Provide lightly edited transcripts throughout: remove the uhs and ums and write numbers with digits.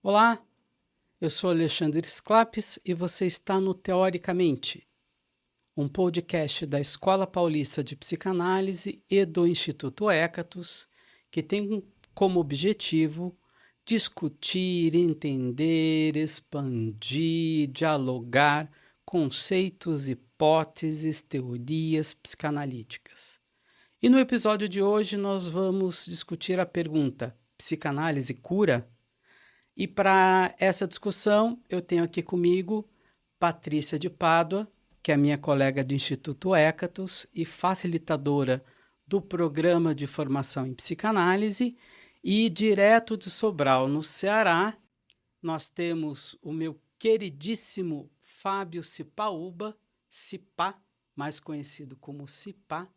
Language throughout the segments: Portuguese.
Olá, eu sou Alexandre Sclapis e você está no Teoricamente, um podcast da Escola Paulista de Psicanálise e do Instituto Hécatos, que tem como objetivo discutir, entender, expandir, dialogar conceitos, hipóteses, teorias psicanalíticas. E no episódio de hoje nós vamos discutir a pergunta: psicanálise cura? E para essa discussão, eu tenho aqui comigo Patrícia de Pádua, que é minha colega do Instituto Hécatos e facilitadora do programa de formação em psicanálise. E direto de Sobral, no Ceará, nós temos o meu queridíssimo Fábio Cipaúba, Cipá, mais conhecido como Cipá,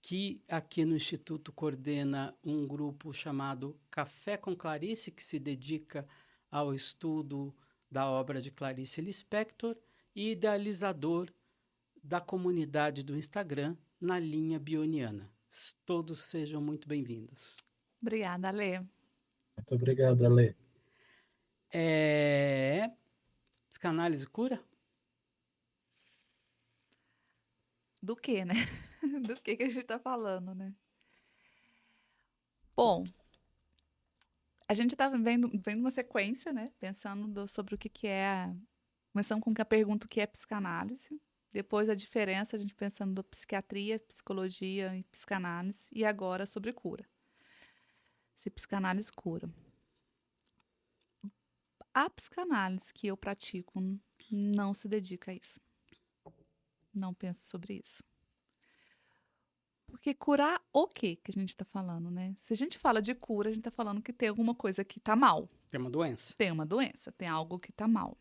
que aqui no Instituto coordena um grupo chamado Café com Clarice, que se dedica ao estudo da obra de Clarice Lispector, e idealizador da comunidade do Instagram na linha bioniana. Todos sejam muito bem-vindos. Obrigada, Alê. Muito obrigado, Ale. Psicanálise cura? Do que, né? Do que a gente tá falando, né? Bom, a gente tava vendo uma sequência, né? Pensando sobre o que é. Começamos com a pergunta o que é psicanálise. Depois a diferença, a gente pensando da psiquiatria, psicologia e psicanálise. E agora sobre cura. Se psicanálise cura. A psicanálise que eu pratico não se dedica a isso. Não penso sobre isso. Porque curar o quê que a gente está falando, né? Se a gente fala de cura, a gente está falando que tem alguma coisa que está mal. Tem uma doença. Tem uma doença, tem algo que está mal.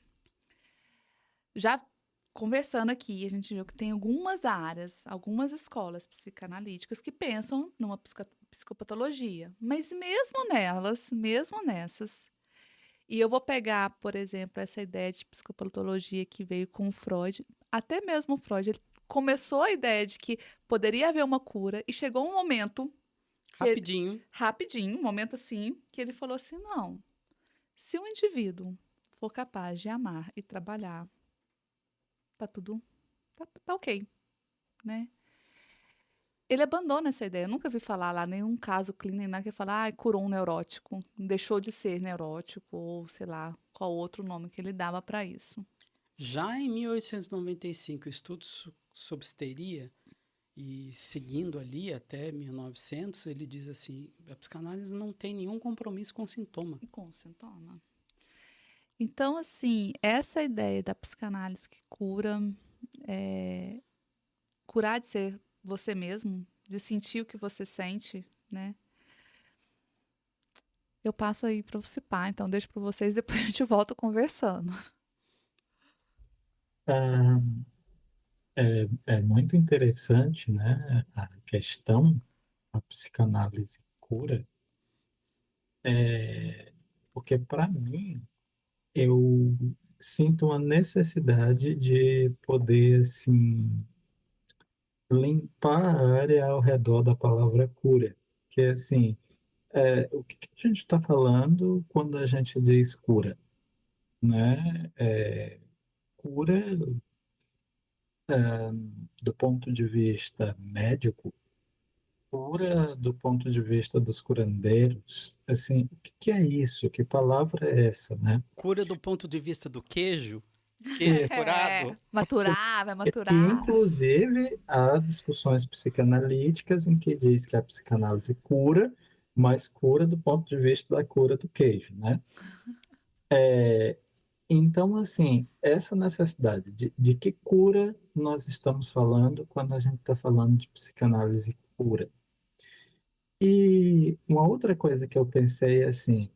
Já conversando aqui, a gente viu que tem algumas áreas, algumas escolas psicanalíticas que pensam numa psicopatologia. Mas mesmo nessas, e eu vou pegar, por exemplo, essa ideia de psicopatologia que veio com o Freud. Até mesmo o Freud, ele começou a ideia de que poderia haver uma cura e chegou um momento, Rapidinho. um momento assim, que ele falou assim, não, se um indivíduo for capaz de amar e trabalhar, tá ok, né? Ele abandona essa ideia. Eu nunca vi falar lá nenhum caso clínico, nem nada que fala, curou um neurótico, deixou de ser neurótico, ou sei lá, qual outro nome que ele dava para isso. Já em 1895, estudos sobre histeria, e seguindo ali até 1900, ele diz assim, a psicanálise não tem nenhum compromisso com sintoma. Com sintoma. Então, assim, essa ideia da psicanálise que cura, curar de ser você mesmo, de sentir o que você sente, né? Eu passo aí para você, então deixo para vocês, depois a gente volta conversando. Ah, é muito interessante, né, a questão da psicanálise cura, porque para mim eu sinto uma necessidade de poder assim limpar a área ao redor da palavra cura, que é assim, o que que a gente está falando quando a gente diz cura, né? Cura do ponto de vista médico, cura do ponto de vista dos curandeiros, assim, o que que é isso? Que palavra é essa, né? Cura do ponto de vista do queijo, queijo E, curado. Vai e, maturar. inclusive, há discussões psicanalíticas em que diz que a psicanálise cura, mas cura do ponto de vista da cura do queijo, né? Então, assim, essa necessidade de que cura nós estamos falando quando a gente está falando de psicanálise cura? E uma outra coisa que eu pensei assim,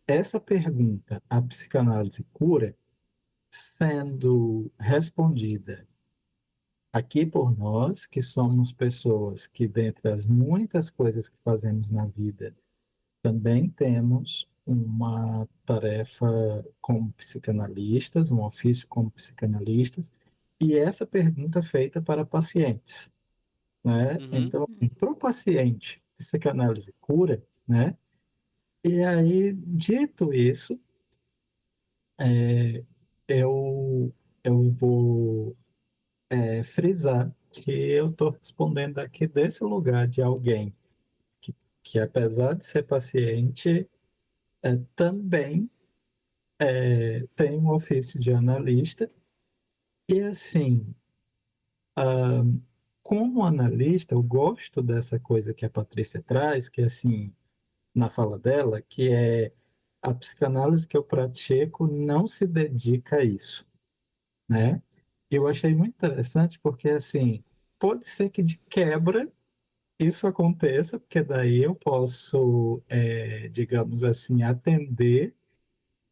essa pergunta, a psicanálise cura, sendo respondida aqui por nós, que somos pessoas que, dentre as muitas coisas que fazemos na vida, também temos uma tarefa como psicanalistas, um ofício como psicanalistas, e essa pergunta é feita para pacientes, né? Uhum. Então, para o paciente, psicanálise cura, né? E aí, dito isso, é, eu, eu vou frisar que eu estou respondendo aqui desse lugar de alguém que, que apesar de ser paciente, também tem um ofício de analista. E assim, ah, como analista, eu gosto dessa coisa que a Patrícia traz, que assim, na fala dela, que é a psicanálise que eu pratico não se dedica a isso, né? Eu achei muito interessante porque, assim, pode ser que de quebra isso aconteça, porque daí eu posso, digamos assim, atender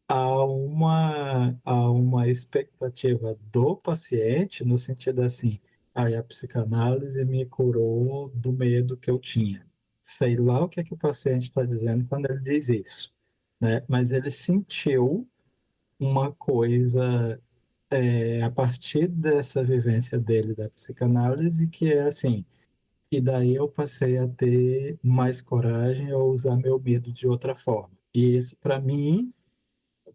a uma expectativa do paciente, no sentido assim, aí a psicanálise me curou do medo que eu tinha. Sei lá o que é que o paciente está dizendo quando ele diz isso, né? Mas ele sentiu uma coisa a partir dessa vivência dele da psicanálise, que é assim, e daí eu passei a ter mais coragem a usar meu medo de outra forma. E isso, para mim,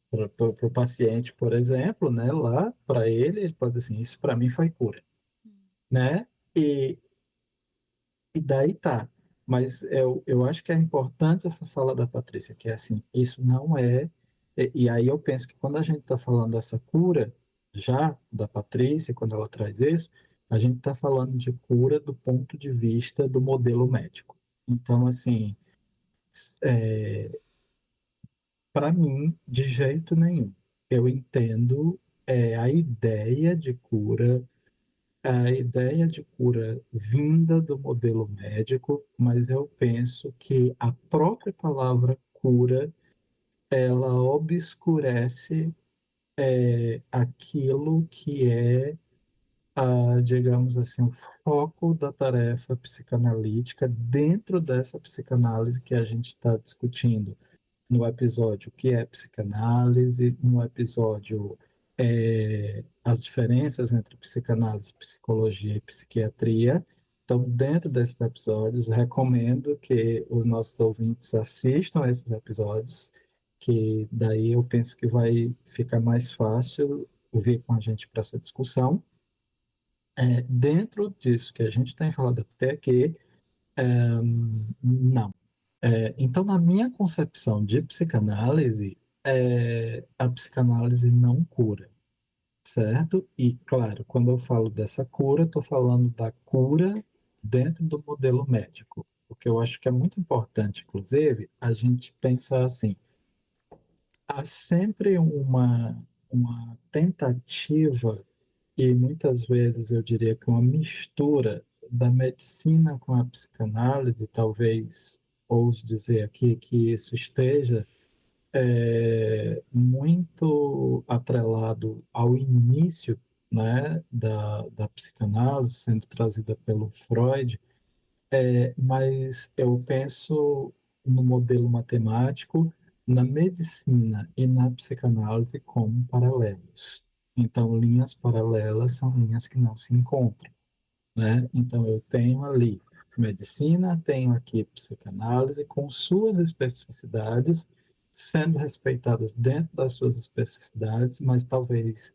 para o paciente, por exemplo, né, lá, para ele pode dizer assim, isso para mim foi cura, né? E, e daí tá. Mas eu acho que é importante essa fala da Patrícia, que é assim, isso não é. E aí eu penso que quando a gente está falando dessa cura, já da Patrícia, quando ela traz isso, a gente está falando de cura do ponto de vista do modelo médico. Então, assim, para mim, de jeito nenhum. Eu entendo a ideia de cura vinda do modelo médico, mas eu penso que a própria palavra cura, ela obscurece aquilo que é, digamos assim, o foco da tarefa psicanalítica dentro dessa psicanálise que a gente está discutindo no episódio que é psicanálise, no episódio as diferenças entre psicanálise, psicologia e psiquiatria. Então, dentro desses episódios, recomendo que os nossos ouvintes assistam a esses episódios, que daí eu penso que vai ficar mais fácil vir com a gente para essa discussão. Dentro disso que a gente tem falado até aqui, não. Então, na minha concepção de psicanálise, a psicanálise não cura, certo? E, claro, quando eu falo dessa cura, estou falando da cura dentro do modelo médico, porque eu acho que é muito importante, inclusive, a gente pensar assim: há sempre uma tentativa, e muitas vezes eu diria que uma mistura da medicina com a psicanálise, talvez ouso dizer aqui que isso esteja muito atrelado ao início, né, da psicanálise, sendo trazida pelo Freud, mas eu penso no modelo matemático, na medicina e na psicanálise como paralelos. Então, linhas paralelas são linhas que não se encontram, né? Então, eu tenho ali medicina, tenho aqui psicanálise com suas especificidades, sendo respeitadas dentro das suas especificidades, mas talvez,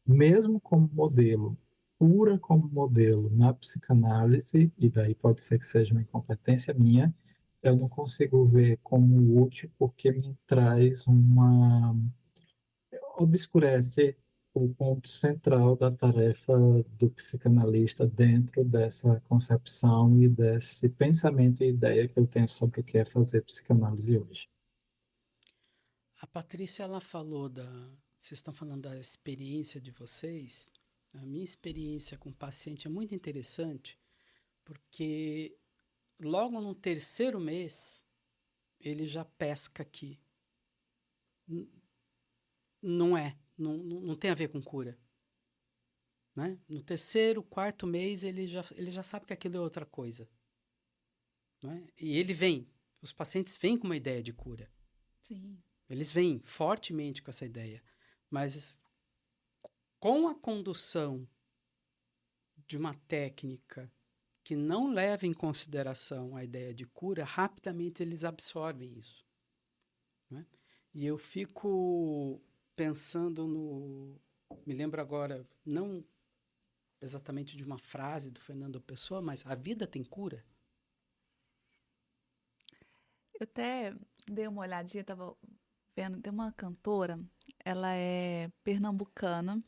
mesmo como modelo, pura como modelo na psicanálise, e daí pode ser que seja uma incompetência minha, eu não consigo ver como útil porque me traz obscurece o ponto central da tarefa do psicanalista dentro dessa concepção e desse pensamento e ideia que eu tenho sobre o que é fazer psicanálise hoje. A Patrícia, ela falou da. Vocês estão falando da experiência de vocês. A minha experiência com o paciente é muito interessante, porque logo no terceiro mês, ele já pesca aqui. Não é, não tem a ver com cura. Né? No terceiro, quarto mês, ele já sabe que aquilo é outra coisa. Né? E os pacientes vêm com uma ideia de cura. Sim. Eles vêm fortemente com essa ideia. Mas com a condução de uma técnica que não leva em consideração a ideia de cura, rapidamente eles absorvem isso, né? E eu fico pensando no... Me lembro agora, não exatamente de uma frase do Fernando Pessoa, mas a vida tem cura? Eu até dei uma olhadinha, tava vendo, tem uma cantora, ela é pernambucana,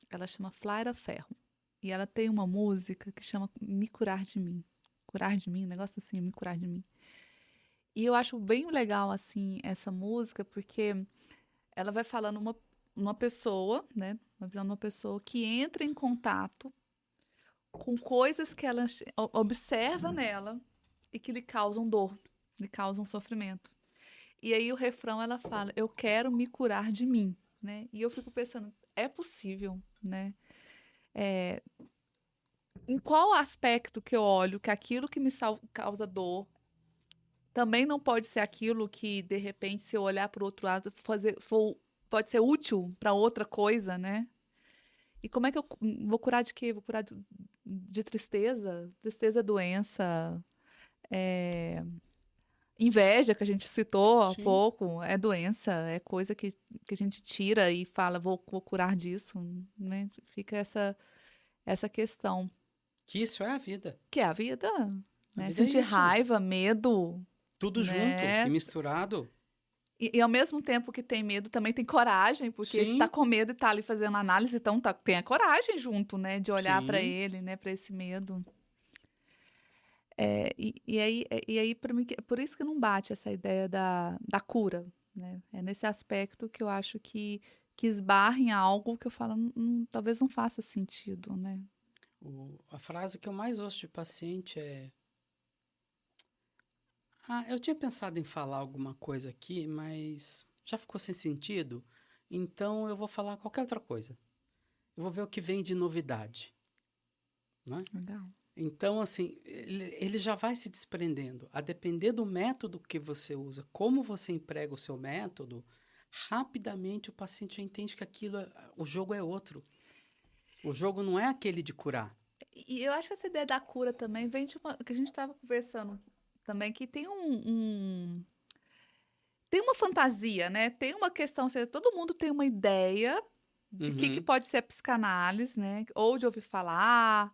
ela chama Flaira Ferro. E ela tem uma música que chama Me Curar de Mim. Curar de mim, um negócio assim, Me Curar de Mim. E eu acho bem legal, assim, essa música, porque ela vai falando uma pessoa, né? Uma visão de uma pessoa que entra em contato com coisas que ela observa nela e que lhe causam dor, lhe causam sofrimento. E aí o refrão ela fala, eu quero me curar de mim, né? E eu fico pensando, é possível, né? É, em qual aspecto que eu olho que aquilo que me causa dor também não pode ser aquilo que, de repente, se eu olhar para o outro lado, pode ser útil para outra coisa, né? E como é que eu vou curar de quê? Vou curar de tristeza? Tristeza é doença. É, inveja, que a gente citou há Sim. pouco, é doença, é coisa que a gente tira e fala, vou curar disso, né? Fica essa questão. Que isso é a vida. Que é a vida, A né? vida é Sentir isso. raiva, medo, Tudo junto e né? misturado. E ao mesmo tempo que tem medo, também tem coragem, porque se tá Sim, com medo e tá ali fazendo análise, então tem a coragem junto, né? De olhar para sim. ele, né? Para esse medo. E aí para mim, por isso que não bate essa ideia da cura, né? É nesse aspecto que eu acho que esbarra em algo que eu falo, talvez não faça sentido, né? A frase que eu mais ouço de paciente é: Ah, eu tinha pensado em falar alguma coisa aqui, mas já ficou sem sentido, então eu vou falar qualquer outra coisa. Eu vou ver o que vem de novidade, né? Legal. Então, assim, ele já vai se desprendendo. A depender do método que você usa, como você emprega o seu método, rapidamente o paciente já entende que o jogo é outro. O jogo não é aquele de curar. E eu acho que essa ideia da cura também vem de uma, que a gente estava conversando também, que tem uma fantasia, né? Tem uma questão, ou seja, todo mundo tem uma ideia de que Uhum. pode ser a psicanálise, né? Ou de ouvir falar,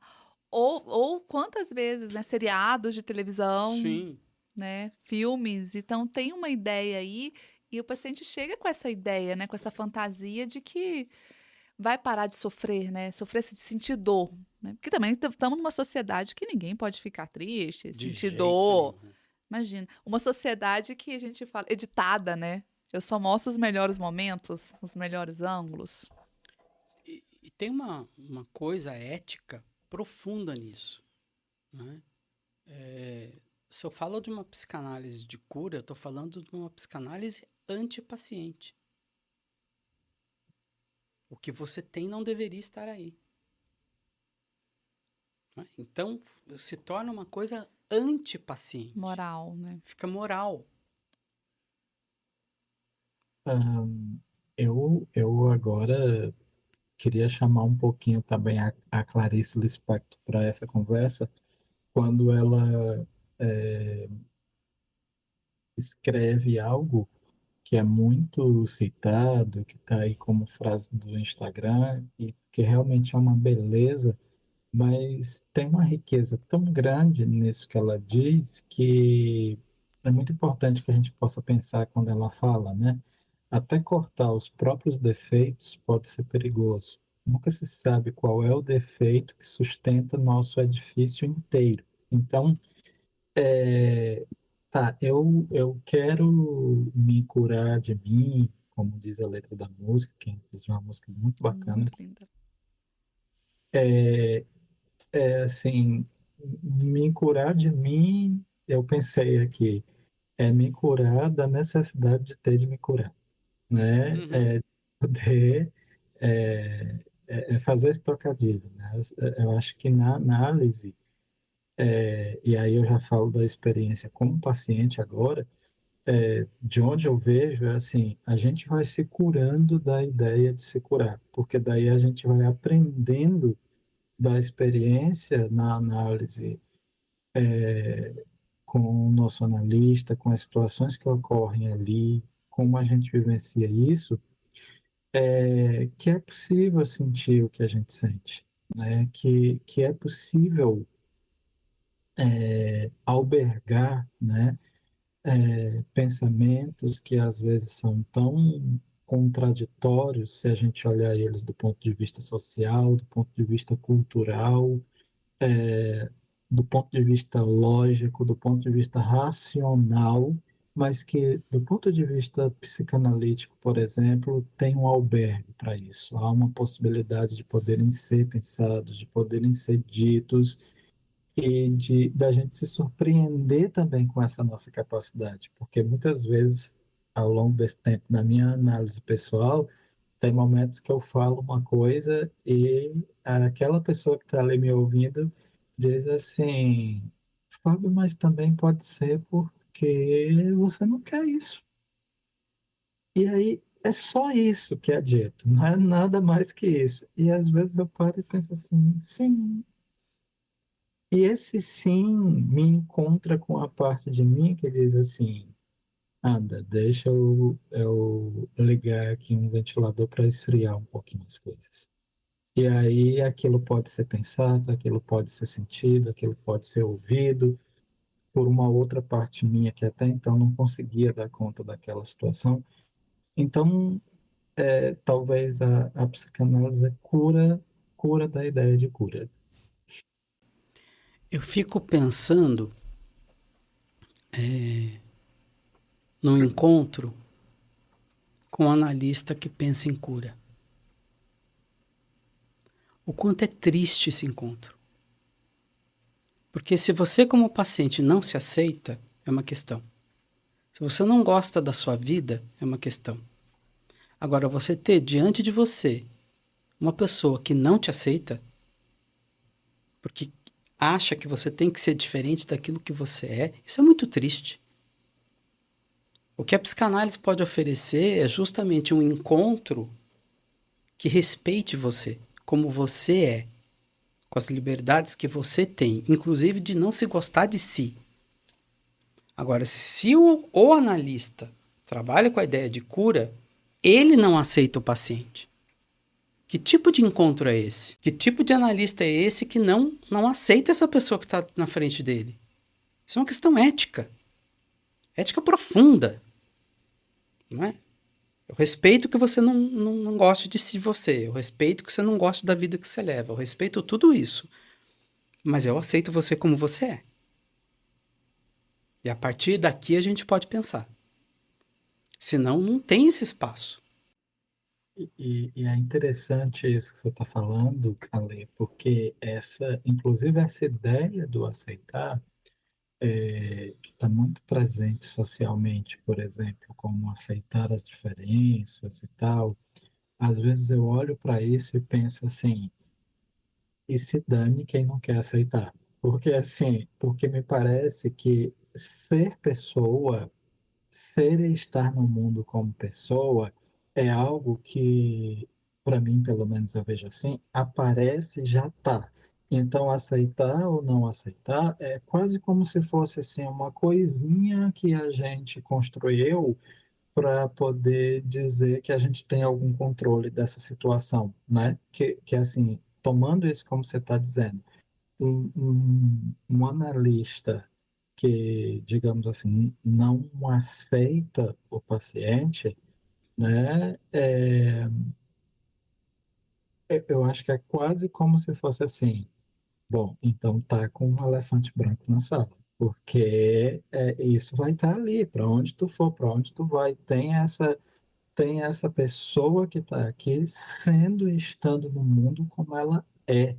ou quantas vezes, né? Seriados de televisão, Sim, né? Filmes. Então tem uma ideia aí e o paciente chega com essa ideia, né? Com essa fantasia de que vai parar de sofrer, né? Sofrer de sentir dor, né? Porque também estamos numa sociedade que ninguém pode ficar triste, de sentir jeito dor. nenhum. Imagina, uma sociedade que a gente fala, editada, né? Eu só mostro os melhores momentos, os melhores ângulos. E tem uma coisa ética profunda nisso, né? Se eu falo de uma psicanálise de cura, eu estou falando de uma psicanálise antipaciente. O que você tem não deveria estar aí, né? Então, se torna uma coisa antipaciente. Moral, né? Fica moral. Ahn, eu agora queria chamar um pouquinho também a Clarice Lispector para essa conversa, quando ela escreve algo que é muito citado, que está aí como frase do Instagram, e que realmente é uma beleza, mas tem uma riqueza tão grande nisso que ela diz que é muito importante que a gente possa pensar quando ela fala, né? Até cortar os próprios defeitos pode ser perigoso. Nunca se sabe qual é o defeito que sustenta nosso edifício inteiro. Então, tá, eu quero me curar de mim, como diz a letra da música, que é inclusive uma música muito bacana. Muito linda. Assim, me curar de mim, eu pensei aqui, é me curar da necessidade de ter de me curar, né? Uhum. Poder fazer esse trocadilho, né? Eu acho que na análise, e aí eu já falo da experiência como paciente agora, de onde eu vejo é assim, a gente vai se curando da ideia de se curar, porque daí a gente vai aprendendo da experiência na análise com o nosso analista, com as situações que ocorrem ali, como a gente vivencia isso, que é possível sentir o que a gente sente, né? Que é possível albergar, né? Pensamentos que às vezes são tão contraditórios se a gente olhar eles do ponto de vista social, do ponto de vista cultural, do ponto de vista lógico, do ponto de vista racional, mas que, do ponto de vista psicanalítico, por exemplo, tem um albergue para isso. Há uma possibilidade de poderem ser pensados, de poderem ser ditos e de da gente se surpreender também com essa nossa capacidade, porque muitas vezes, ao longo desse tempo, na minha análise pessoal, tem momentos que eu falo uma coisa e aquela pessoa que está ali me ouvindo diz assim, Fábio, mas também pode ser porque você não quer isso. E aí é só isso que é dito, não é nada mais que isso. E às vezes eu paro e penso assim, sim. E esse sim me encontra com a parte de mim que diz assim, anda, deixa eu ligar aqui um ventilador para esfriar um pouquinho as coisas. E aí aquilo pode ser pensado, aquilo pode ser sentido, aquilo pode ser ouvido por uma outra parte minha que até então não conseguia dar conta daquela situação. Então, talvez a psicanálise cura da ideia de cura. Eu fico pensando num encontro com um analista que pensa em cura. O quanto é triste esse encontro. Porque se você, como paciente, não se aceita, é uma questão. Se você não gosta da sua vida, é uma questão. Agora, você ter diante de você uma pessoa que não te aceita, porque acha que você tem que ser diferente daquilo que você é, isso é muito triste. O que a psicanálise pode oferecer é justamente um encontro que respeite você, como você é, com as liberdades que você tem, inclusive de não se gostar de si. Agora, se o analista trabalha com a ideia de cura, ele não aceita o paciente. Que tipo de encontro é esse? Que tipo de analista é esse que não aceita essa pessoa que está na frente dele? Isso é uma questão ética. Ética profunda. Não é? Eu respeito que você não goste de si você. Eu respeito que você não goste da vida que você leva. Eu respeito tudo isso. Mas eu aceito você como você é. E a partir daqui a gente pode pensar. Senão, não tem esse espaço. E é interessante isso que você está falando, Ale, porque inclusive essa ideia do aceitar, que está muito presente socialmente, por exemplo, como aceitar as diferenças e tal, às vezes eu olho para isso e penso assim, e se dane quem não quer aceitar. Porque assim, porque me parece que ser pessoa, ser e estar no mundo como pessoa é algo que, para mim, pelo menos eu vejo assim, aparece e já está. Então, aceitar ou não aceitar é quase como se fosse assim uma coisinha que a gente construiu para poder dizer que a gente tem algum controle dessa situação, né? Que assim, tomando isso como você está dizendo, um analista que, digamos assim, não aceita o paciente, né? Eu acho que é quase como se fosse assim, bom, então tá com um elefante branco na sala, porque isso vai estar ali, para onde tu for, para onde tu vai, tem essa pessoa que está aqui sendo e estando no mundo como ela é.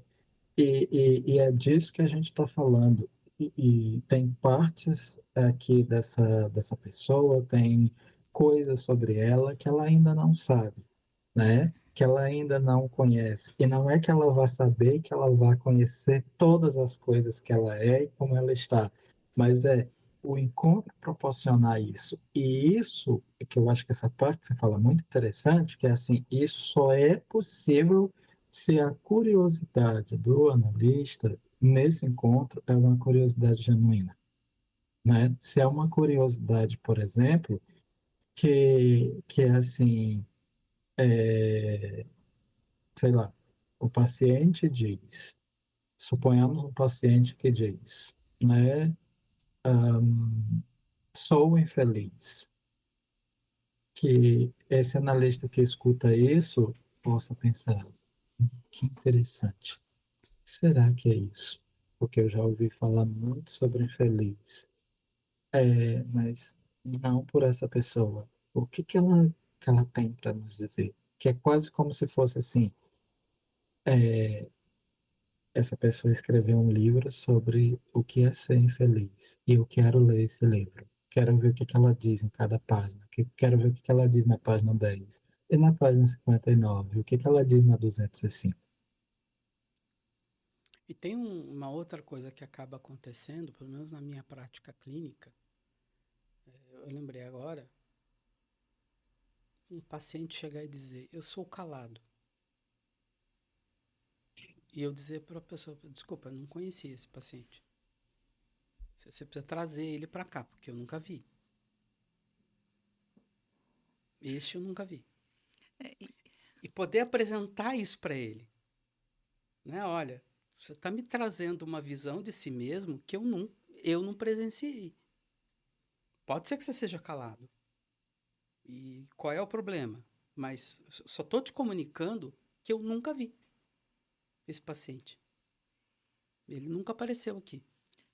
E é disso que a gente está falando. E tem partes aqui dessa pessoa, tem coisas sobre ela que ela ainda não sabe, né? Que ela ainda não conhece. E não é que ela vá saber que ela vá conhecer todas as coisas que ela é e como ela está, mas é o encontro proporcionar isso. E isso, é que eu acho que essa parte que você fala muito interessante, que é assim, isso só é possível se a curiosidade do analista nesse encontro é uma curiosidade genuína, né? Se é uma curiosidade, por exemplo, que é assim, sei lá, o paciente diz, suponhamos um paciente que diz, né? Sou infeliz. Que esse analista que escuta isso possa pensar, que interessante. Será que é isso? Porque eu já ouvi falar muito sobre infeliz, mas não por essa pessoa. O que que ela tem para nos dizer? Que é quase como se fosse assim, é, essa pessoa escreveu um livro sobre o que é ser infeliz. E eu quero ler esse livro. Quero ver o que que ela diz em cada página. Quero ver o que que ela diz na página 10. E na página 59, o que que ela diz na 205? E tem uma outra coisa que acaba acontecendo, pelo menos na minha prática clínica, eu lembrei agora, um paciente chegar e dizer, eu sou calado. E eu dizer para a pessoa, desculpa, eu não conhecia esse paciente. Você precisa trazer ele para cá, porque eu nunca vi. Este eu nunca vi. É, E poder apresentar isso para ele. Né? Olha, você está me trazendo uma visão de si mesmo que eu não presenciei. Pode ser que você seja calado. E qual é o problema? Mas só estou te comunicando que eu nunca vi esse paciente. Ele nunca apareceu aqui.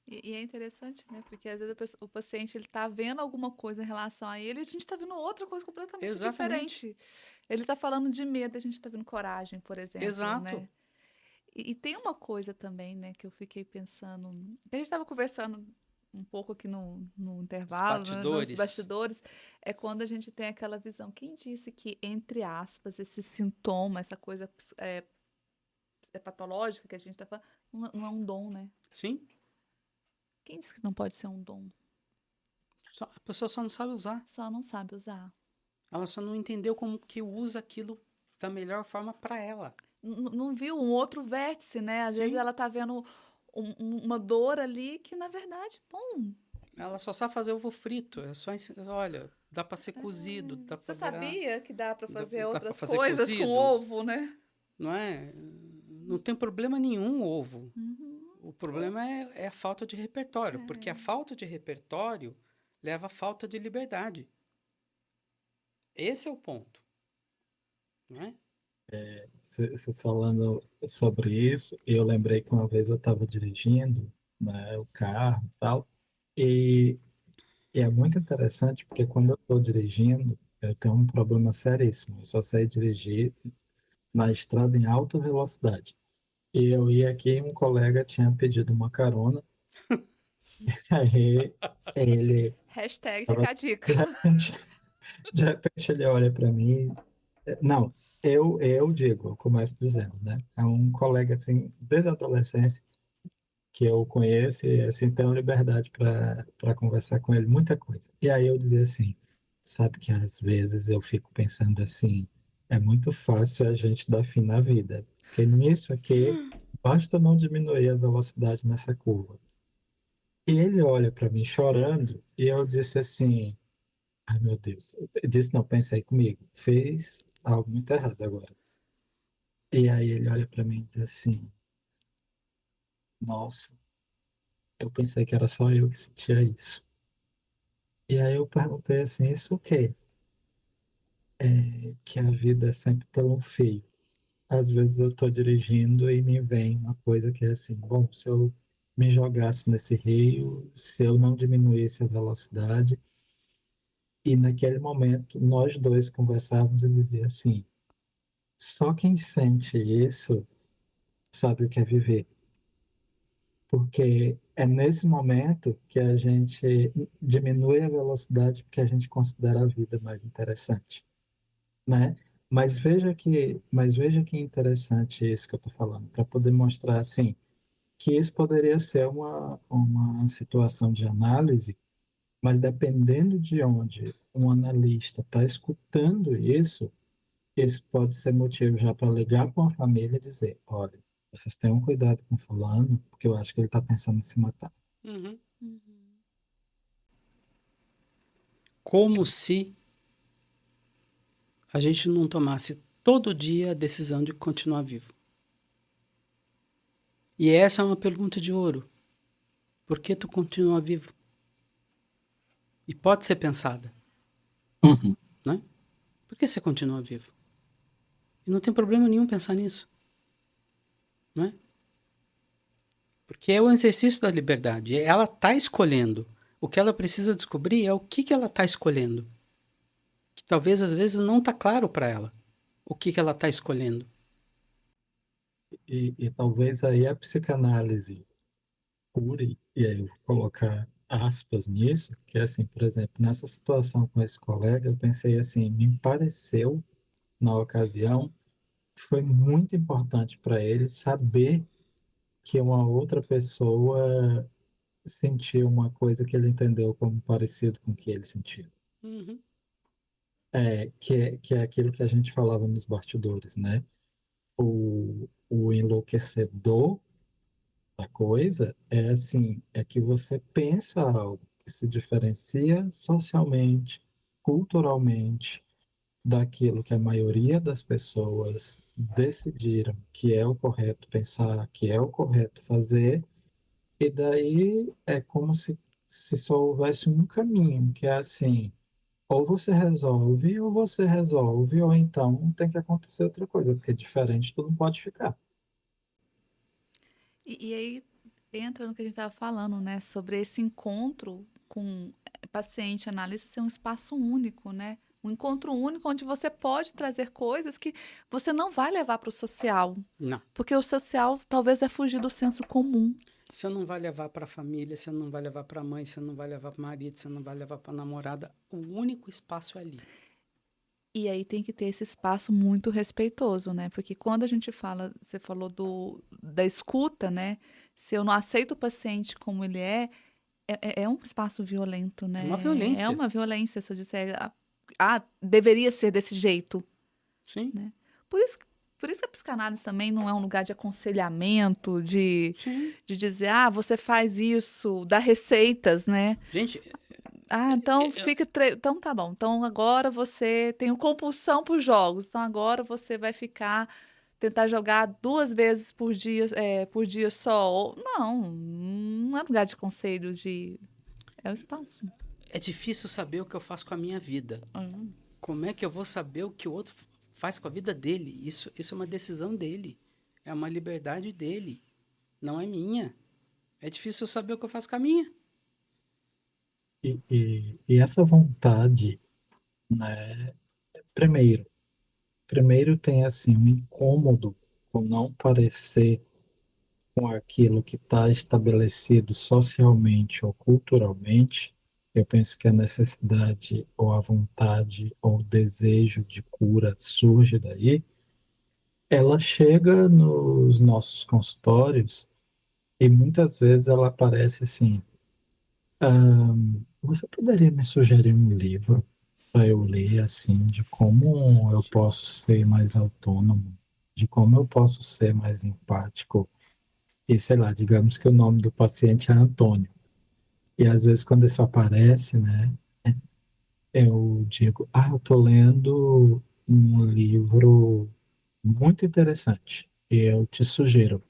e é interessante, né? Porque às vezes o paciente ele tá vendo alguma coisa em relação a ele e a gente tá vendo outra coisa completamente Exatamente. diferente. Ele tá falando de medo, a gente tá vendo coragem, por exemplo, Exato. né? E tem uma coisa também, né, que eu fiquei pensando. Que a gente estava conversando um pouco aqui no Os intervalo, né, nos batidores. bastidores, é quando a gente tem aquela visão. Quem disse que, entre aspas, esse sintoma, essa coisa é patológica que a gente está falando, não é um dom, né? Sim. Quem disse que não pode ser um dom? A pessoa só não sabe usar. Só não sabe usar. Ela só não entendeu como que usa aquilo da melhor forma para ela. Não viu um outro vértice, né? Às vezes Sim. ela tá vendo uma dor ali que, na verdade, bom, Ela só sabe fazer ovo frito. É só ensinar, olha, dá para ser cozido, dá você para virar, sabia que dá para fazer dá para outras fazer coisas com cozido, ovo, né? não é? Não tem problema nenhum o ovo. Uhum. O problema é a falta de repertório, porque a É. falta de repertório leva à falta de liberdade. Esse é o ponto, não é? Vocês falando sobre isso, eu lembrei que uma vez eu estava dirigindo, né, o carro e tal, e, e é muito interessante porque quando eu estou dirigindo, eu tenho um problema seríssimo. Eu só sei dirigir na estrada em alta velocidade. E eu ia aqui, e um colega tinha pedido uma carona, aí ele, Hashtag tava- fica a dica. de repente, de repente ele olha para mim, não, eu digo, eu começo dizendo, né? É um colega assim, desde a adolescência, que eu conheço e assim tenho liberdade para conversar com ele muita coisa. E aí eu dizia assim, sabe que às vezes eu fico pensando assim, é muito fácil a gente dar fim na vida, porque nisso aqui basta não diminuir a velocidade nessa curva. E ele olha para mim chorando e eu disse assim, ai meu Deus, eu disse não, pensei comigo, fez algo muito errado agora. E aí ele olha para mim e diz assim, nossa, eu pensei que era só eu que sentia isso. E aí eu perguntei assim, isso o quê? Que a vida é sempre pelo fio. Às vezes eu estou dirigindo e me vem uma coisa que é assim, bom, se eu me jogasse nesse rio, se eu não diminuísse a velocidade, e naquele momento nós dois conversávamos e dizia assim, só quem sente isso sabe o que é viver. Porque é nesse momento que a gente diminui a velocidade porque a gente considera a vida mais interessante, né? Mas veja que interessante isso que eu estou falando, para poder mostrar assim que isso poderia ser uma situação de análise, mas dependendo de onde um analista está escutando isso, isso pode ser motivo já para ligar com a família e dizer, olha, vocês tenham cuidado com fulano, porque eu acho que ele está pensando em se matar. Uhum. Uhum. Como se a gente não tomasse todo dia a decisão de continuar vivo. E essa é uma pergunta de ouro. Por que tu continua vivo? E pode ser pensada, Uhum. né? Por que você continua vivo? E não tem problema nenhum pensar nisso, né? Porque é o exercício da liberdade. Ela está escolhendo. O que ela precisa descobrir é o que ela está escolhendo. Que talvez às vezes não está claro para ela o que ela está escolhendo. E talvez aí a psicanálise cure, e aí eu vou colocar aspas nisso, que é assim, por exemplo, nessa situação com esse colega, eu pensei assim, me pareceu, na ocasião, que foi muito importante para ele saber que uma outra pessoa sentiu uma coisa que ele entendeu como parecido com o que ele sentiu. Uhum. Que é aquilo que a gente falava nos bastidores, né? O enlouquecedor da coisa é assim, é que você pensa algo que se diferencia socialmente, culturalmente, daquilo que a maioria das pessoas decidiram que é o correto pensar, que é o correto fazer, e daí é como se só houvesse um caminho, que é assim, ou você resolve, ou então tem que acontecer outra coisa, porque diferente tu não pode ficar. E aí entra no que a gente estava falando, né? Sobre esse encontro com paciente, analista ser um espaço único, né? Um encontro único onde você pode trazer coisas que você não vai levar para o social. Não. Porque o social talvez vai fugir do senso comum. Você não vai levar para a família, você não vai levar para a mãe, você não vai levar para o marido, você não vai levar para a namorada. O único espaço é ali. E aí tem que ter esse espaço muito respeitoso, né? Porque quando a gente fala, você falou da escuta, né? Se eu não aceito o paciente como ele é um espaço violento, É uma né? É violência. uma violência se eu disser, deveria ser desse jeito, Sim, né? Por isso, por isso que a psicanálise também não é um lugar de aconselhamento, sim. de dizer, você faz isso, dar receitas, né? Gente, Então eu- Então tá bom. Então agora você tem compulsão por jogos. Então agora você vai tentar jogar 2 vezes por dia só. Não é lugar de conselho de. É o espaço. é difícil saber o que eu faço com a minha vida. Hum. Como é que eu vou saber o que o outro faz com a vida dele? Isso é uma decisão dele. É uma liberdade dele. Não é minha. É difícil eu saber o que eu faço com a minha. E essa vontade, né? Primeiro, primeiro tem assim um incômodo com não parecer com aquilo que está estabelecido socialmente ou culturalmente. Eu penso que a necessidade ou a vontade ou o desejo de cura surge daí. Ela chega nos nossos consultórios e muitas vezes ela aparece assim. Você poderia me sugerir um livro para eu ler, assim, de como eu posso ser mais autônomo, de como eu posso ser mais empático? E sei lá, digamos que o nome do paciente é Antônio. E às vezes quando isso aparece, né, eu digo, eu estou lendo um livro muito interessante e eu te sugiro.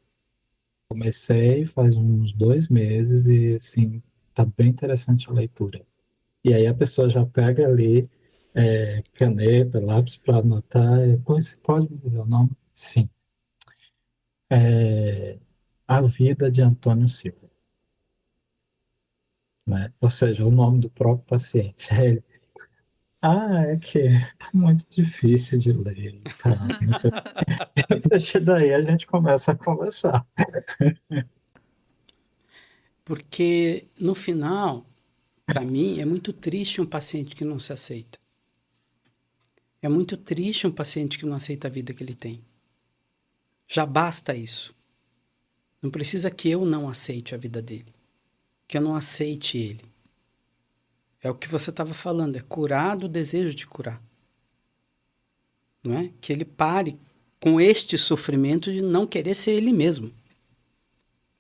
Comecei faz uns 2 meses e, assim, tá bem interessante a leitura. E aí a pessoa já pega ali caneta, lápis para anotar. Pois você pode me dizer o nome? Sim. É, A Vida de Antônio Silva, né? Ou seja, o nome do próprio paciente. Aí ele, é que está muito difícil de ler, tá? Não sei. Deixa daí a gente começa a conversar. Porque no final, para mim, é muito triste um paciente que não se aceita. É muito triste um paciente que não aceita a vida que ele tem. Já basta isso. Não precisa que eu não aceite a vida dele, que eu não aceite ele. É o que você estava falando, é curar do desejo de curar. Não é? Que ele pare com este sofrimento de não querer ser ele mesmo.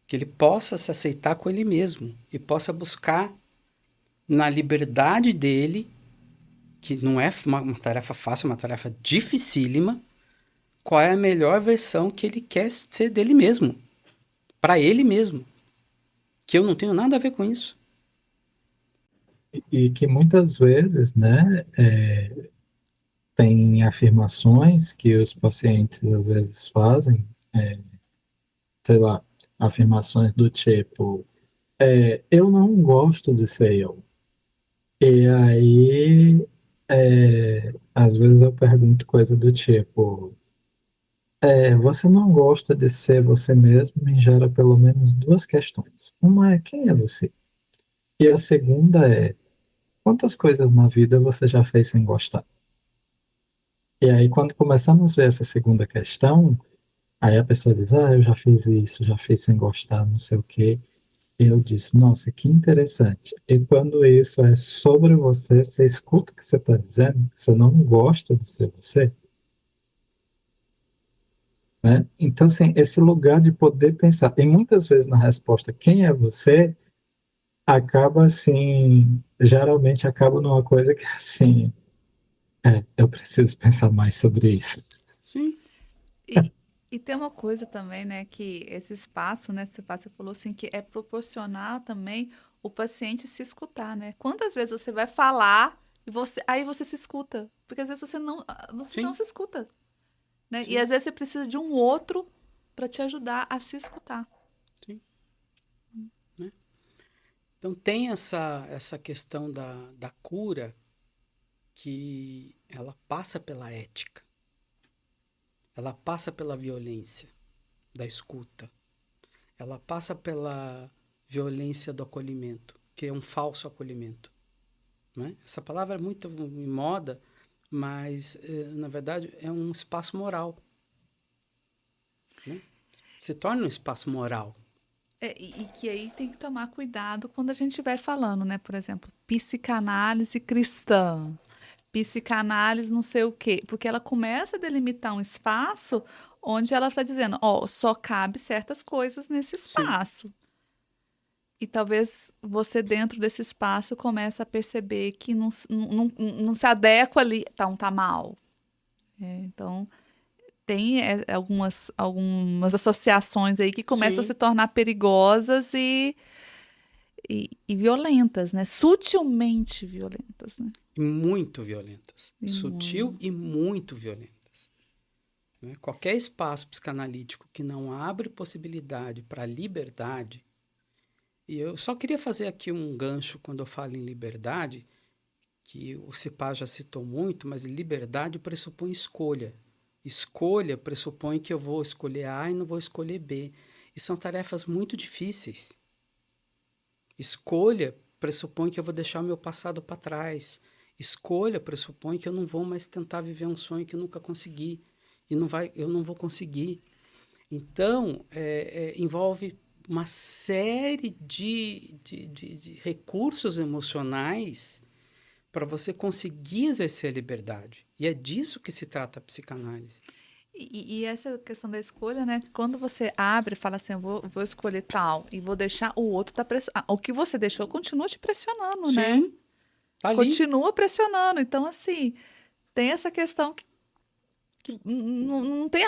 Que ele possa se aceitar com ele mesmo e possa buscar na liberdade dele, que não é uma tarefa fácil, é uma tarefa dificílima, qual é a melhor versão que ele quer ser dele mesmo, para ele mesmo. Que eu não tenho nada a ver com isso. E que muitas vezes, né, tem afirmações que os pacientes às vezes fazem, sei lá, afirmações do tipo, eu não gosto de ser eu. E aí, às vezes eu pergunto coisa do tipo, você não gosta de ser você mesmo me gera pelo menos duas questões. Uma é quem é você? E a segunda é quantas coisas na vida você já fez sem gostar? E aí, quando começamos a ver essa segunda questão, aí a pessoa diz, eu já fiz isso, já fiz sem gostar, não sei o quê. E eu disse, nossa, que interessante. E quando isso é sobre você, você escuta o que você está dizendo, você não gosta de ser você, né? Então, assim, esse lugar de poder pensar, e muitas vezes na resposta, quem é você, acaba assim, geralmente acaba numa coisa que assim, eu preciso pensar mais sobre isso. Sim. E tem uma coisa também, né, que esse espaço, né, você falou assim, que é proporcionar também o paciente se escutar, né? Quantas vezes você vai falar e aí você se escuta? Porque às vezes você não Sim. se escuta, né? E Sim. às vezes você precisa de um outro para te ajudar a se escutar. Sim. Né? Então tem essa questão da cura que ela passa pela ética, ela passa pela violência da escuta, ela passa pela violência do acolhimento, que é um falso acolhimento. Né? Essa palavra é muito em moda, mas, na verdade, é um espaço moral. Né? Se torna um espaço moral. E que aí tem que tomar cuidado quando a gente vai falando, né? Por exemplo, psicanálise cristã, psicanálise não sei o quê, porque ela começa a delimitar um espaço onde ela está dizendo, ó, só cabe certas coisas nesse Sim. espaço. E talvez você, dentro desse espaço, comece a perceber que não se adequa ali, então tá mal. Então, tem algumas associações aí que começam a se Sim. tornar perigosas e violentas, né? Sutilmente violentas, né? E muito violentas. E Sutil muito. e muito violentas. Né? Qualquer espaço psicanalítico que não abre possibilidade para a liberdade. E eu só queria fazer aqui um gancho quando eu falo em liberdade, que o Cipá já citou muito, mas liberdade pressupõe escolha. Escolha pressupõe que eu vou escolher A e não vou escolher B. E são tarefas muito difíceis. Escolha pressupõe que eu vou deixar o meu passado para trás. Escolha pressupõe que eu não vou mais tentar viver um sonho que eu nunca consegui. Eu não vou conseguir. Então, envolve uma série de recursos emocionais para você conseguir exercer a liberdade. E é disso que se trata a psicanálise. E essa questão da escolha, né? Quando você abre e fala assim, eu vou escolher tal e vou deixar o outro tá pressionando. O que você deixou continua te pressionando, né? Sim, tá ali. Continua pressionando. Então, assim, tem essa questão que não tem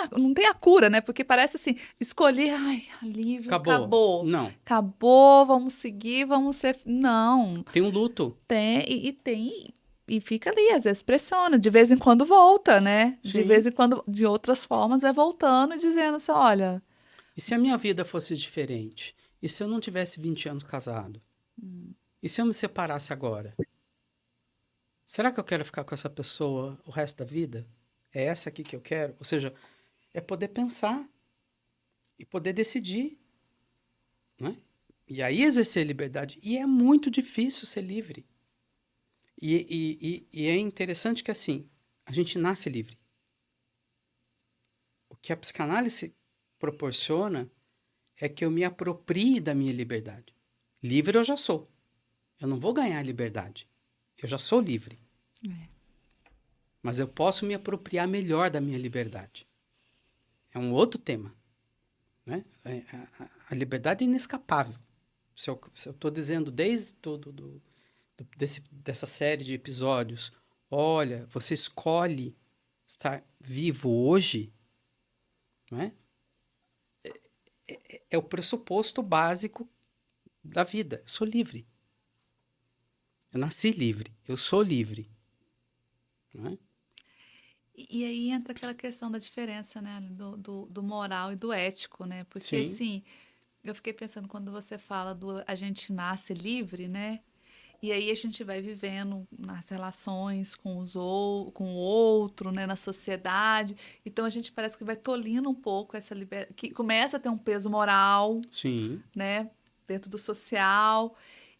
a cura, né? Porque parece assim, escolhi, ai, alívio, Acabou. acabou. Não. Acabou, vamos seguir, vamos ser. Não. Tem um luto. E fica ali, às vezes pressiona, de vez em quando volta, né? De Sim. vez em quando, de outras formas, vai voltando e dizendo assim: olha. E se a minha vida fosse diferente? E se eu não tivesse 20 anos casado? E se eu me separasse agora? Será que eu quero ficar com essa pessoa o resto da vida? É essa aqui que eu quero? Ou seja, é poder pensar e poder decidir, né? E aí exercer a liberdade. E é muito difícil ser livre. E é interessante que, assim, a gente nasce livre. O que a psicanálise proporciona é que eu me aproprie da minha liberdade. Livre eu já sou. Eu não vou ganhar a liberdade. Eu já sou livre. Mas eu posso me apropriar melhor da minha liberdade. é um outro tema, né? A liberdade é inescapável. Se eu estou dizendo desde dessa série de episódios, olha, você escolhe estar vivo hoje, não é? É o pressuposto básico da vida. Eu sou livre. Eu nasci livre. Eu sou livre. Não é? E aí entra aquela questão da diferença, né, do moral e do ético, né? Porque, Sim, assim, eu fiquei pensando quando você fala do a gente nasce livre, né? E aí a gente vai vivendo nas relações com o outro, né, na sociedade. Então a gente parece que vai tolhindo um pouco essa liberdade, que começa a ter um peso moral, sim, né, dentro do social.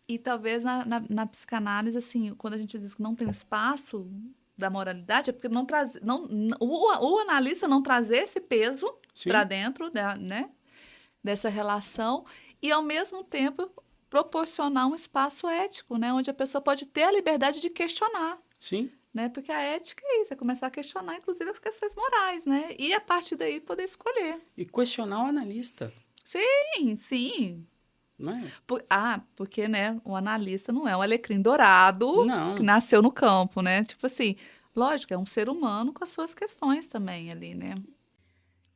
E talvez na psicanálise, assim, quando a gente diz que não tem espaço da moralidade, é porque não traz, não, o analista não trazer esse peso para sim, dentro né, dessa relação e, ao mesmo tempo, proporcionar um espaço ético, né, onde a pessoa pode ter a liberdade de questionar. sim. Né? Porque a ética é isso, é começar a questionar, inclusive, as questões morais, né? E a partir daí poder escolher. E questionar o analista, Sim, sim. não é? Porque, né, o analista não é um alecrim dourado que Não. nasceu no campo, né? Tipo assim, lógico, é um ser humano com as suas questões também ali, né?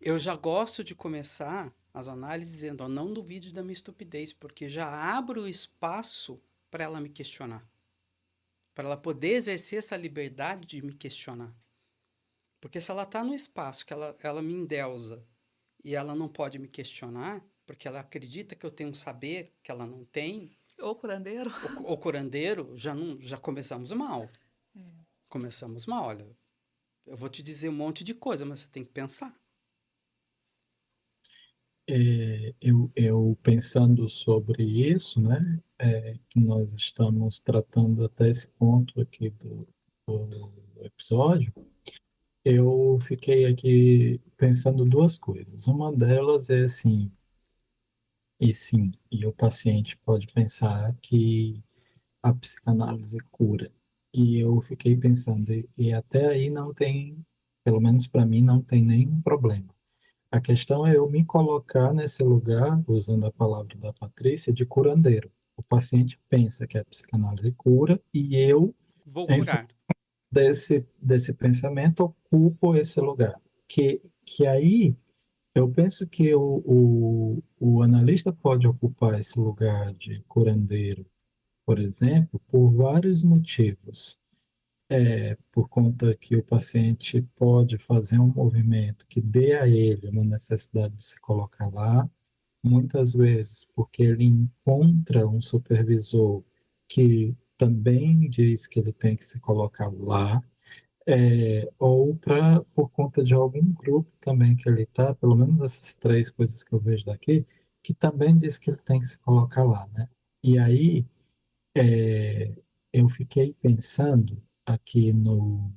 Eu já gosto de começar as análises dizendo, ó, não duvide da minha estupidez, porque já abro espaço para ela me questionar. Para ela poder exercer essa liberdade de me questionar. Porque se ela está no espaço que ela me endeusa e ela não pode me questionar, porque ela acredita que eu tenho um saber que ela não tem, Ô, curandeiro. o curandeiro, já começamos mal. Começamos mal, olha. Eu vou te dizer um monte de coisa, mas você tem que pensar. Eu pensando sobre isso, né, que nós estamos tratando até esse ponto aqui do episódio, eu fiquei aqui pensando duas coisas. Uma delas é assim, e sim, e o paciente pode pensar que a psicanálise cura. E eu fiquei pensando, e até aí não tem, pelo menos para mim, não tem nenhum problema. A questão é eu me colocar nesse lugar, usando a palavra da Patrícia, de curandeiro. O paciente pensa que a psicanálise cura e eu, Vou em função curar. desse pensamento, ocupo esse lugar. Que aí eu penso que o analista pode ocupar esse lugar de curandeiro, por exemplo, por vários motivos. Por conta que o paciente pode fazer um movimento que dê a ele uma necessidade de se colocar lá, muitas vezes porque ele encontra um supervisor que também diz que ele tem que se colocar lá, ou por conta de algum grupo também que ele está, pelo menos essas três coisas que eu vejo daqui, que também diz que ele tem que se colocar lá, né? E aí, é, eu fiquei pensando aqui numa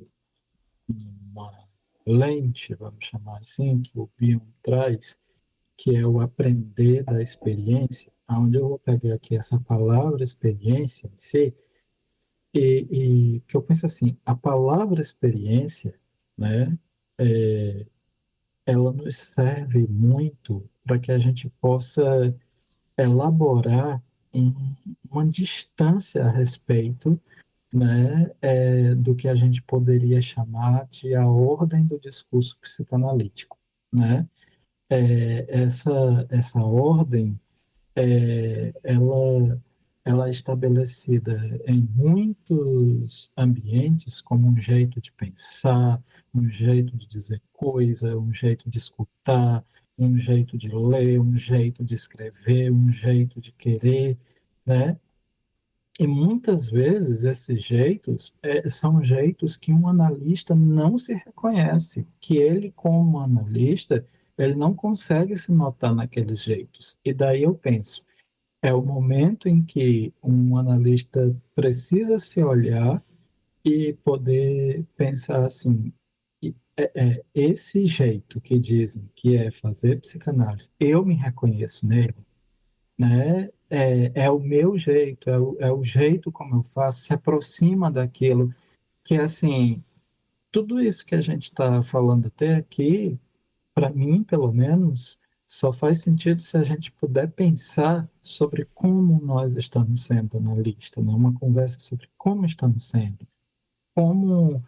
lente, vamos chamar assim, que o Bion traz, que é o aprender da experiência, onde eu vou pegar aqui essa palavra experiência em si, e que eu penso assim, a palavra experiência, né, ela nos serve muito para que a gente possa elaborar um- uma distância a respeito, né, do que a gente poderia chamar de a ordem do discurso psicanalítico, né? Essa ordem, ela é estabelecida em muitos ambientes como um jeito de pensar, um jeito de dizer coisa, um jeito de escutar, um jeito de ler, um jeito de escrever, um jeito de querer, né? E muitas vezes esses jeitos são jeitos que um analista não se reconhece, que ele, como analista, ele não consegue se notar naqueles jeitos. E daí eu penso, é o momento em que um analista precisa se olhar e poder pensar assim, esse jeito que dizem que é fazer psicanálise, eu me reconheço nele, né? É o meu jeito, é o jeito como eu faço, se aproxima daquilo que, assim, tudo isso que a gente está falando até aqui, para mim, pelo menos, só faz sentido se a gente puder pensar sobre como nós estamos sendo analista, né? Uma conversa sobre como estamos sendo, como,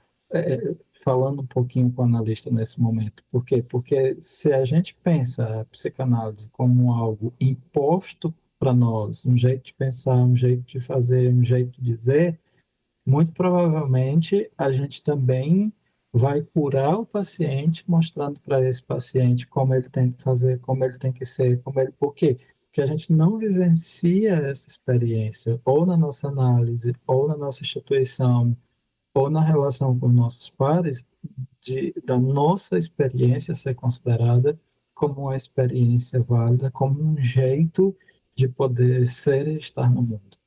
falando um pouquinho com o analista nesse momento. Por quê? Porque se a gente pensa a psicanálise como algo imposto para nós, um jeito de pensar, um jeito de fazer, um jeito de dizer, muito provavelmente a gente também vai curar o paciente, mostrando para esse paciente como ele tem que fazer, como ele tem que ser, como ele. Por quê? Porque a gente não vivencia essa experiência, ou na nossa análise, ou na nossa instituição, ou na relação com nossos pares, da nossa experiência ser considerada como uma experiência válida, como um jeito de poder ser e estar no mundo.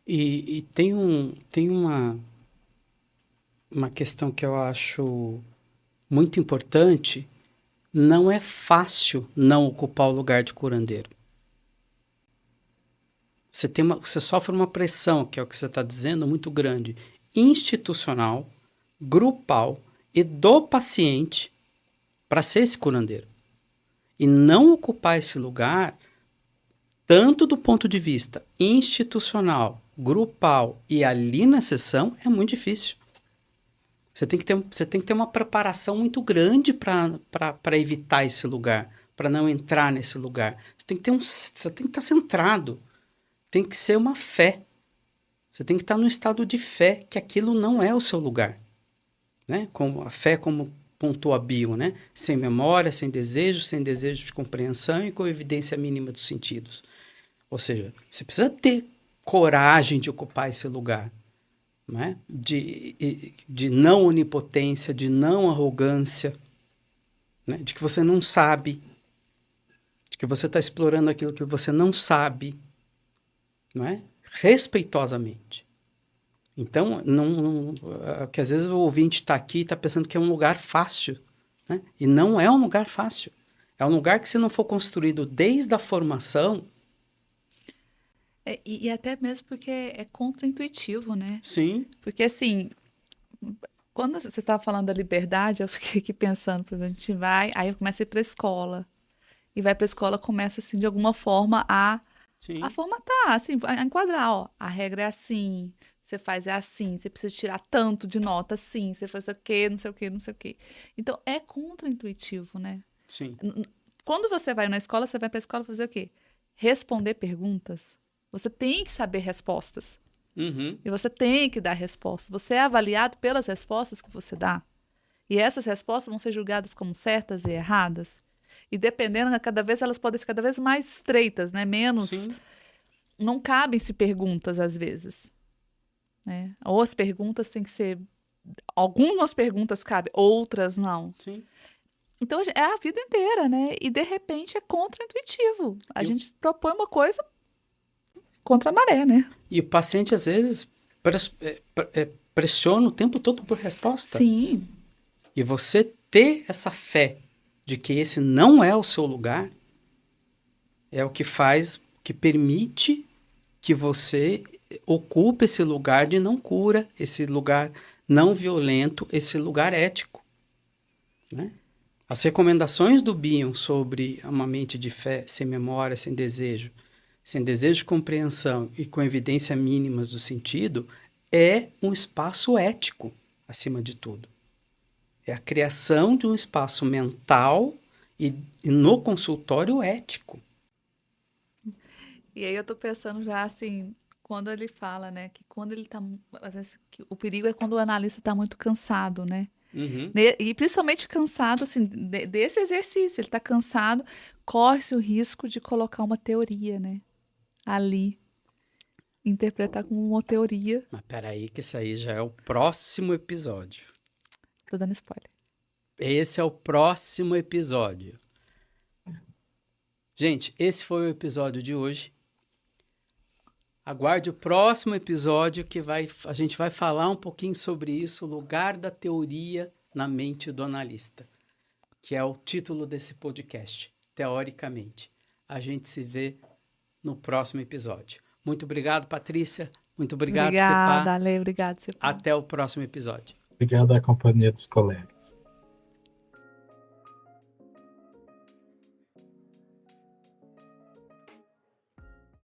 E tem uma questão que eu acho muito importante. Não é fácil não ocupar o lugar de curandeiro. Você sofre uma pressão, que é o que você está dizendo, muito grande, institucional, grupal e do paciente para ser esse curandeiro. E não ocupar esse lugar, tanto do ponto de vista institucional, grupal e ali na sessão, é muito difícil. Você tem que ter uma preparação muito grande para evitar esse lugar, para não entrar nesse lugar. Você tem que estar centrado. Tem que ser uma fé. Você tem que estar num estado de fé que aquilo não é o seu lugar. Né? Como a fé, como pontua a Bio, né? Sem memória, sem desejo de compreensão e com evidência mínima dos sentidos. Ou seja, você precisa ter coragem de ocupar esse lugar. Né? De não onipotência, de não arrogância, né? De que você não sabe, de que você está explorando aquilo que você não sabe, não é? Respeitosamente. Então, que às vezes o ouvinte está aqui e está pensando que é um lugar fácil, né? E não é um lugar fácil. É um lugar que, se não for construído desde a formação... E até mesmo porque é contraintuitivo, né? Sim. Porque, assim, quando você estava falando da liberdade, eu fiquei aqui pensando, a gente vai, aí eu começo a ir para a escola. E vai para a escola, começa, assim, de alguma forma a formatar, assim, a enquadrar, ó, a regra é assim, você faz é assim, você precisa tirar tanto de nota assim, você faz o quê, não sei o quê, não sei o quê. Então, é contraintuitivo, né? Sim. Quando você vai na escola, você vai para a escola fazer o quê? Responder perguntas. Você tem que saber respostas. Uhum. E você tem que dar respostas. Você é avaliado pelas respostas que você dá. E essas respostas vão ser julgadas como certas e erradas. E dependendo, cada vez elas podem ser cada vez mais estreitas, né? Menos. Sim. Não cabem-se perguntas, às vezes. Né? Ou as perguntas têm que ser. Algumas perguntas cabem, outras não. Sim. Então é a vida inteira, né? E de repente é contraintuitivo. A gente propõe uma coisa contra a maré, né? E o paciente, às vezes, pressiona o tempo todo por resposta. Sim. E você ter essa fé de que esse não é o seu lugar é o que faz, que permite que você ocupe esse lugar de não cura, esse lugar não violento, esse lugar ético. Né? As recomendações do Bion sobre uma mente de fé, sem memória, sem desejo de compreensão e com evidência mínimas do sentido, é um espaço ético, acima de tudo. É a criação de um espaço mental e no consultório ético. E aí eu tô pensando já, assim, quando ele fala, né, que quando ele tá... Às vezes, que o perigo é quando o analista tá muito cansado, né? Uhum. E principalmente cansado, assim, desse exercício. Ele tá cansado, corre-se o risco de colocar uma teoria, né? Ali. Interpretar como uma teoria. Mas peraí, que esse aí já é o próximo episódio. Tô dando spoiler. Esse é o próximo episódio. Gente, esse foi o episódio de hoje. Aguarde o próximo episódio que a gente vai falar um pouquinho sobre isso, o lugar da teoria na mente do analista, que é o título desse podcast, teoricamente. A gente se vê no próximo episódio. Muito obrigado, Patrícia. Muito obrigado, Obrigada, Cepá. Ale. Obrigada, Cepá. Até o próximo episódio. Obrigado à companhia dos colegas.